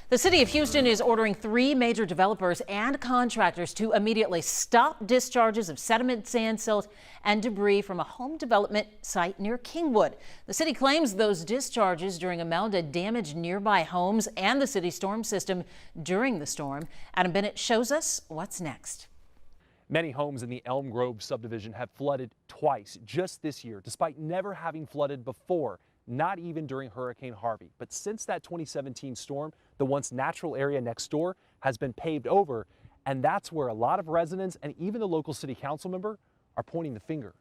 The city of Houston is ordering 3 major developers and contractors to immediately stop discharges of sediment, sand, silt, and debris from a home development site near Kingwood. The city claims those discharges during Imelda damaged nearby homes and the city storm system during the storm. Adam Bennett shows us what's next. Many homes in the Elm Grove subdivision have flooded twice just this year, despite never having flooded before. Not even during Hurricane Harvey. But since that 2017 storm, the once natural area next door has been paved over, and that's where a lot of residents and even the local city council member are pointing the finger.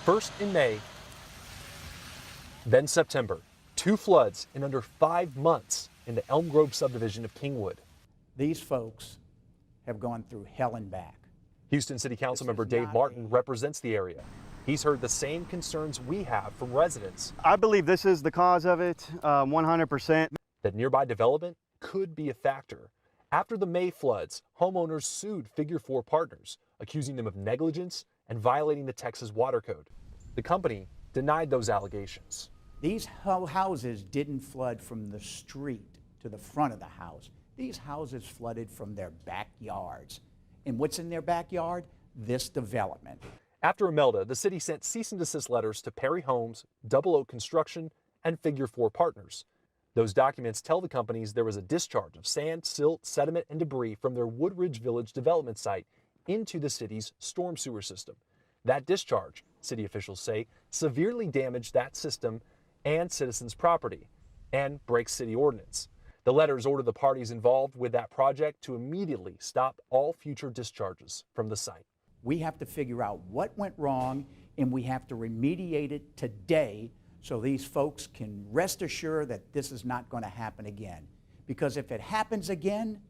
First in May, then September, 2 floods in under 5 months in the Elm Grove subdivision of Kingwood. These folks have gone through hell and back. Houston City Council member Dave Martin represents the area. He's heard the same concerns we have from residents. I believe this is the cause of it, 100%. That nearby development could be a factor. After the May floods, homeowners sued Figure 4 partners, accusing them of negligence and violating the Texas Water Code. The company denied those allegations. These houses didn't flood from the street to the front of the house. These houses flooded from their backyards. And what's in their backyard? This development. After Imelda, the city sent cease and desist letters to Perry Homes, Double Oak Construction, and Figure 4 partners. Those documents tell the companies there was a discharge of sand, silt, sediment, and debris from their Woodridge Village development site into the city's storm sewer system. That discharge, city officials say, severely damaged that system and citizens' property and breaks city ordinance. The letters order the parties involved with that project to immediately stop all future discharges from the site. We have to figure out what went wrong, and we have to remediate it today so these folks can rest assured that this is not going to happen again. Because if it happens again...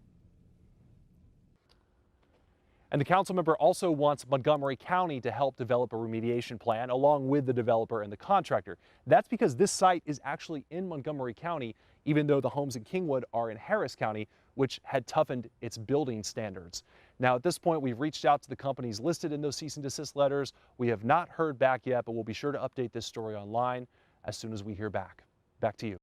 And the council member also wants Montgomery County to help develop a remediation plan along with the developer and the contractor. That's because this site is actually in Montgomery County, even though the homes in Kingwood are in Harris County, which had toughened its building standards. Now, at this point, we've reached out to the companies listed in those cease and desist letters. We have not heard back yet, but we'll be sure to update this story online as soon as we hear back. Back to you.